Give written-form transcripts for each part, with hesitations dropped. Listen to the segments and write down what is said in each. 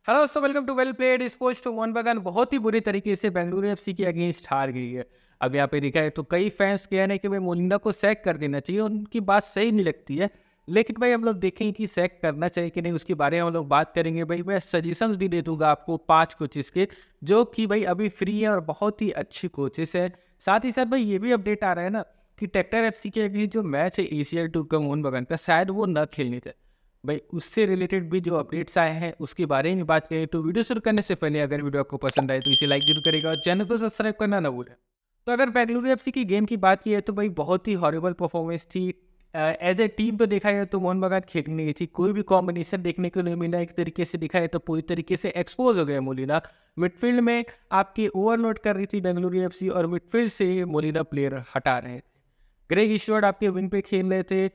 Hello दोस्तों, welcome to well played sports to Mohun Bagan बहुत ही बुरी तरीके से बेंगलुरु एफसी के अगेंस्ट हार गई है। अब यहाँ पे देखा है तो कई फैंस कहना है कि भाई मोलिंगा को सैक कर देना चाहिए, उनकी बात सही नहीं लगती है। लेकिन भाई हम लोग देखें कि सैक करना चाहिए कि नहीं, उसके बारे में हम लोग बात करेंगे। भाई मैं सजेशंस भी दे दूंगा आपको 5 कोचेस के, जो कि भाई अभी फ्री है और बहुत ही अच्छी कोचेस है। साथ ही साथ भाई ये भी अपडेट आ रहा है ना कि ट्रैक्टर एफसी के अगेंस्ट जो मैच है एसीएल 2 का मोहन बगान का, शायद वो न खेलने थे। भाई उससे रिलेटेड भी जो अपडेट्स आए हैं उसके बारे में बात करें, तो वीडियो शुरू करने से पहले अगर वीडियो आपको पसंद आए तो इसे लाइक जरूर करेगा और चैनल को सब्सक्राइब करना ना भूलें। तो अगर बेंगलुरु एफसी की गेम की बात की है तो भाई बहुत ही हॉरिबल परफॉर्मेंस थी। एज ए टीम तो देखा जाए तो मोहन बगान खेल नहीं थी, कोई भी कॉम्बिनेशन देखने को नहीं मिला। एक तरीके से दिखा है तो पूरी तरीके से एक्सपोज हो गया मोलिना। मिडफील्ड में आपकी ओवरलोड कर रही थी बेंगलुरु एफसी और मिडफील्ड से मोलिना प्लेयर हटा रहे थे। ग्रेग ईश्वर्ड आपके विंग पे खेल रहे थे,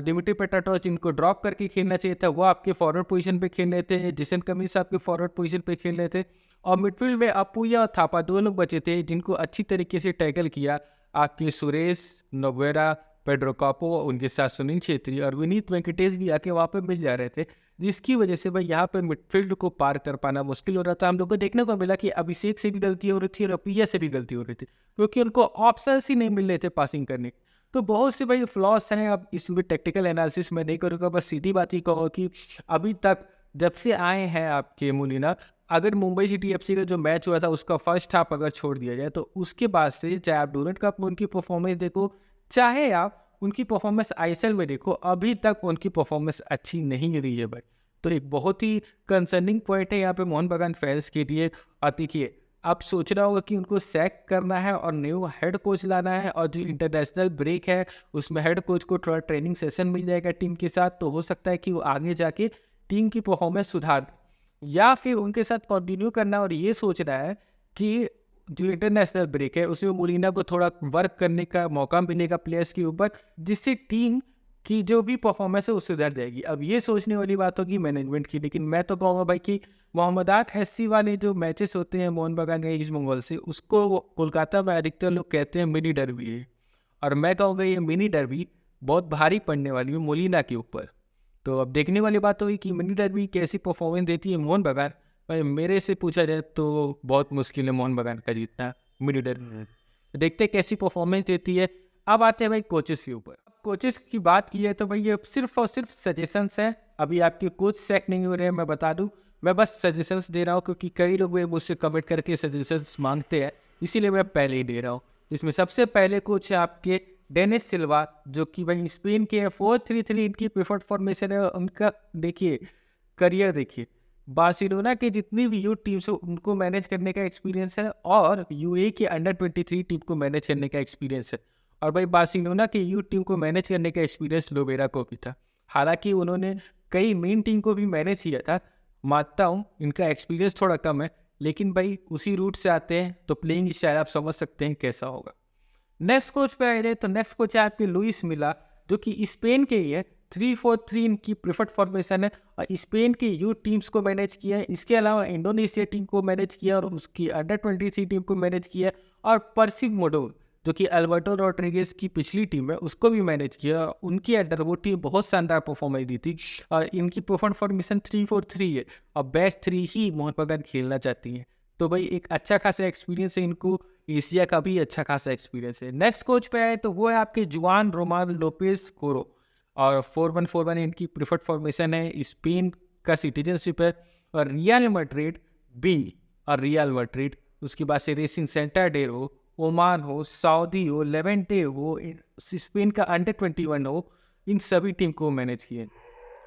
डिमिट्री पेट्राटोस जिनको ड्रॉप करके खेलना चाहिए था वो आपके फॉरवर्ड पोजीशन पे खेल रहे थे, जिसन कमिंस आपके फॉरवर्ड पोजीशन पे खेल रहे थे और मिडफील्ड में अपूया और थापा दो लोग बचे थे जिनको अच्छी तरीके से टैकल किया आपके सुरेश नोवेरा, पेड्रो कापो, उनके साथ सुनील छेत्री और विनीत वेंकटेश भी आके वहाँ पे मिल जा रहे थे, जिसकी वजह से भाई यहाँ पे मिडफील्ड को पार कर पाना मुश्किल हो रहा था। हम लोग को देखने को मिला कि अभिषेक से भी गलती हो रही थी और अपूया से भी गलती हो रही थी, क्योंकि उनको ऑप्शंस ही नहीं मिल रहे थे पासिंग करने। तो बहुत से भाई फ्लॉस हैं। अब इसमें टेक्निकल एनालिसिस मैं नहीं करूँगा, बस सीधी बात ही कहूँ कि अभी तक जब से आए हैं आपके मोलिना, अगर मुंबई सिटी एफसी का जो मैच हुआ था उसका फर्स्ट हाफ अगर छोड़ दिया जाए तो उसके बाद से चाहे आप डूरंट कप में उनकी परफॉर्मेंस देखो, चाहे आप उनकी परफॉर्मेंस आईएसएल में देखो, अभी तक उनकी परफॉर्मेंस अच्छी नहीं रही है भाई। तो एक बहुत ही कंसर्निंग पॉइंट है यहाँ पे मोहन बगान फैंस के लिए। और देखिए, आप सोच रहा होगा कि उनको सैक करना है और न्यू हेड कोच लाना है, और जो इंटरनेशनल ब्रेक है उसमें हेड कोच को थोड़ा ट्रेनिंग सेशन मिल जाएगा टीम के साथ, तो हो सकता है कि वो आगे जाके टीम की परफॉर्मेंस सुधार दे। या फिर उनके साथ कंटिन्यू करना और ये सोच रहा है कि जो इंटरनेशनल ब्रेक है उसमें मोलिना को थोड़ा वर्क करने का मौका मिलेगा प्लेयर्स के ऊपर, जिससे टीम की जो भी परफॉर्मेंस है वो सुधर जाएगी। अब ये सोचने वाली बात होगी मैनेजमेंट की, लेकिन मैं तो कहूँगा भाई कि मोहम्मदान हैसी वाले जो मैचेस होते हैं मोहन बगान या ईस्ट बंगाल से, उसको कोलकाता में अधिकतर लोग कहते हैं मिनी डर्बी है, और मैं कहूँगा ये मिनी डर्बी बहुत भारी पड़ने वाली है मोलिना के ऊपर। तो अब देखने वाली बात होगी कि मिनी डर्बी कैसी परफॉर्मेंस देती है मोहन बगान। भाई मेरे से पूछा जाए तो बहुत मुश्किल है मोहन बगान का जीतना मिनी डर्बी। तो देखते हैं कैसी परफॉर्मेंस देती है। अब आते हैं भाई कोचेस के ऊपर। कोचेस की बात की है तो भाई ये सिर्फ और सिर्फ सजेशंस हैं, अभी आपके कोच सेट नहीं हो रहे हैं, मैं बता दूं। मैं बस सजेशंस दे रहा हूँ क्योंकि कई लोग मुझसे कमेंट करके सजेशंस मांगते हैं, इसीलिए मैं पहले ही दे रहा हूँ। इसमें सबसे पहले कोच है आपके डेनिस सिल्वा, जो कि भाई स्पेन के 4-3-3 इनकी प्रेफर्ड फॉर्मेशन है। उनका देखिए करियर, देखिए बार्सिलोना के जितनी भी यूथ टीम्स है उनको मैनेज करने का एक्सपीरियंस है, और यूए के अंडर 23 टीम को मैनेज करने का एक्सपीरियंस है, और भाई बार्सिलोना की यूथ टीम को मैनेज करने का एक्सपीरियंस लोबेरा को भी था। हालांकि उन्होंने कई मेन टीम को भी मैनेज किया था, मानता हूँ इनका एक्सपीरियंस थोड़ा कम है, लेकिन भाई उसी रूट से आते हैं तो प्लेइंग स्टाइल आप समझ सकते हैं कैसा होगा। नेक्स्ट कोच पे आए तो नेक्स्ट कोच है आपके लुइस मिला, जो कि स्पेन के ही है। 3-4-3 इनकी प्रेफर्ड फॉर्मेशन है, और स्पेन की यूथ टीम्स को मैनेज किया है, इसके अलावा इंडोनेशिया टीम को मैनेज किया और उसकी अंडर 23 टीम को मैनेज किया, और पर्सिक मोडो जो कि अल्बर्टो रोड्रिगेज की पिछली टीम है उसको भी मैनेज किया। उनकी अंडर वो टीम बहुत शानदार परफॉर्मेंस दी थी, और इनकी प्रेफर्ड फॉर्मेशन 3-4-3 है और बैक 3 ही मोहन बगान खेलना चाहती हैं। तो भाई एक अच्छा खासा एक्सपीरियंस है इनको, एशिया का भी अच्छा खासा एक्सपीरियंस है। नेक्स्ट कोच पे आए तो वो है आपके जुआन रोमान लोपेस कोरो, और 4-1-4-1 इनकी प्रिफर्ड फॉर्मेशन है, स्पेन का सिटीजनशिप है, और रियल मैड्रिड बी और रियल मैड्रिड, उसके बाद से रेसिंग सेंटरडेर हो, ओमान हो, सऊदी हो, लेवेंटे हो, स्पेन का अंडर 21 हो, इन सभी टीम को मैनेज किए।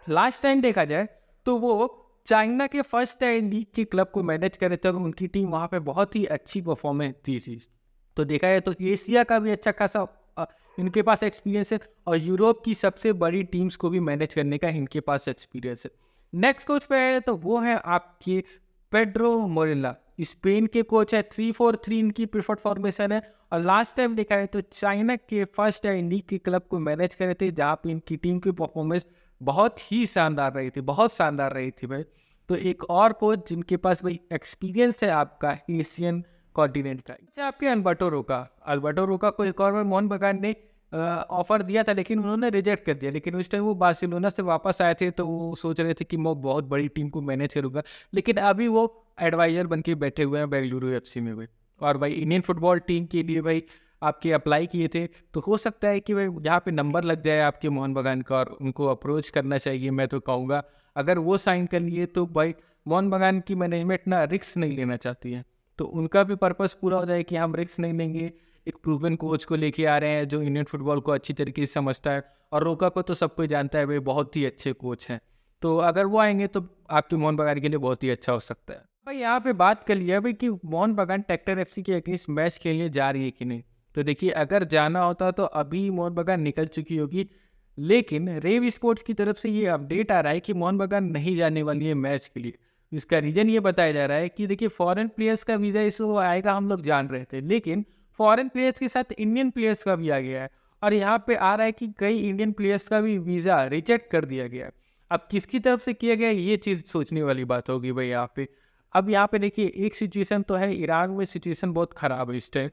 लास्ट टाइम देखा जाए तो वो चाइना के फर्स्ट टाइम लीग के क्लब को मैनेज कर रहे थे और उनकी टीम वहाँ पे बहुत ही अच्छी परफॉर्मेंस दी थी। तो देखा जाए तो एशिया का भी अच्छा खासा इनके पास एक्सपीरियंस है, और यूरोप की सबसे बड़ी टीम्स को भी मैनेज करने का इनके पास एक्सपीरियंस है। नेक्स्ट कोच पे आए तो वो है आपके पेड्रो मोरेला, स्पेन के कोच है। 3-4-3 इनकी प्रेफर्ड फॉर्मेशन है, और लास्ट टाइम देखा है तो चाइना के फर्स्ट टाइम लीग के क्लब को मैनेज कर रहे थे, जहाँ पे इनकी टीम की परफॉर्मेंस बहुत ही शानदार रही थी, बहुत शानदार रही थी भाई। तो एक और कोच जिनके पास भाई एक्सपीरियंस है आपका एशियन कॉन्टिनेंट का, अच्छा आपके अल्बर्टो रोका। अल्बर्टो रोका को एक और बार मोहन बगान ने ऑफ़र दिया था लेकिन उन्होंने रिजेक्ट कर दिया। लेकिन उस टाइम वो बार्सिलोना से वापस आए थे तो वो सोच रहे थे कि मैं बहुत बड़ी टीम को मैनेज करूँगा। लेकिन अभी वो एडवाइज़र बन के बैठे हुए हैं बेंगलुरु एफसी में भाई। और भाई इंडियन फुटबॉल टीम के लिए भाई आपके अप्लाई किए थे, तो हो सकता है कि भाई यहाँ पे नंबर लग जाए आपके मोहन बगान का और उनको अप्रोच करना चाहिए मैं तो कहूँगा। अगर वो साइन कर लिए तो भाई मोहन बगान की मैनेजमेंट ना रिस्क नहीं लेना चाहती है। तो उनका भी पर्पस पूरा हो जाए कि हम रिस्क नहीं लेंगे, एक प्रूवन कोच को लेके आ रहे हैं जो इंडियन फुटबॉल को अच्छी तरीके से समझता है। और रोका को तो सब कोई जानता है भाई बहुत ही अच्छे कोच हैं। तो अगर वो आएँगे तो आपके मोहन बगान के लिए बहुत ही अच्छा हो सकता है। भाई यहाँ पे बात कर लिया भाई कि मोहन बगान ट्रैक्टर एफसी के अगेंस्ट मैच खेलने जा रही है कि नहीं। तो देखिए अगर जाना होता तो अभी मोहन बगान निकल चुकी होगी। लेकिन रेव स्पोर्ट्स की तरफ से ये अपडेट आ रहा है कि मोहन बगान नहीं जाने वाली है मैच के लिए। इसका रीज़न ये बताया जा रहा है कि देखिए फॉरेन प्लेयर्स का वीज़ा इशू आएगा हम लोग जान रहे थे। लेकिन फॉरेन प्लेयर्स के साथ इंडियन प्लेयर्स का भी आ गया है। और यहाँ पे आ रहा है कि कई इंडियन प्लेयर्स का भी वीज़ा रिजेक्ट कर दिया गया है। अब किसकी तरफ से किया गया है ये चीज़ सोचने वाली बात होगी भाई यहाँ पे। अब यहाँ पे देखिए एक सिचुएशन तो है, ईरान में सिचुएशन बहुत ख़राब है इस टाइम।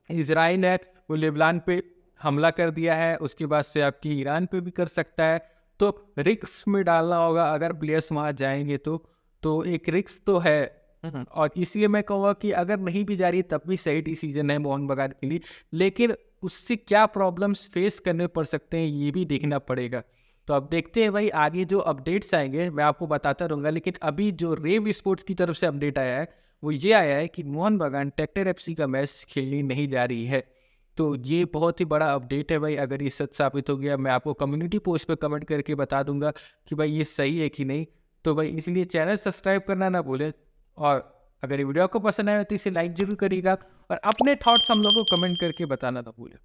इज़राइल है वो लेबनान पे हमला कर दिया है, उसके बाद से आपकी ईरान पे भी कर सकता है। तो रिस्क में डालना होगा अगर प्लेयर्स वहाँ जाएँगे तो एक रिस्क तो है। और इसलिए मैं कहूँगा कि अगर नहीं भी जा रही है तब भी सही डिसीजन है मोहन बगान के लिए। लेकिन उससे क्या प्रॉब्लम्स फेस करने पड़ सकते हैं ये भी देखना पड़ेगा। तो अब देखते हैं भाई आगे जो अपडेट्स आएँगे मैं आपको बताता रहूँगा। लेकिन अभी जो रेव स्पोर्ट्स की तरफ से अपडेट आया है वो ये आया है कि मोहन बगान ट्रैक्टर एफसी का मैच खेलने नहीं जा रही है। तो ये बहुत ही बड़ा अपडेट है भाई। अगर ये सच साबित हो गया मैं आपको कम्युनिटी पोस्ट पे कमेंट करके बता दूंगा कि भाई ये सही है कि नहीं। तो भाई इसलिए चैनल सब्सक्राइब करना ना भूलें। और अगर ये वीडियो आपको पसंद आया तो इसे लाइक जरूर करिएगा और अपने थॉट्स हम लोग को कमेंट करके बताना ना भूलें।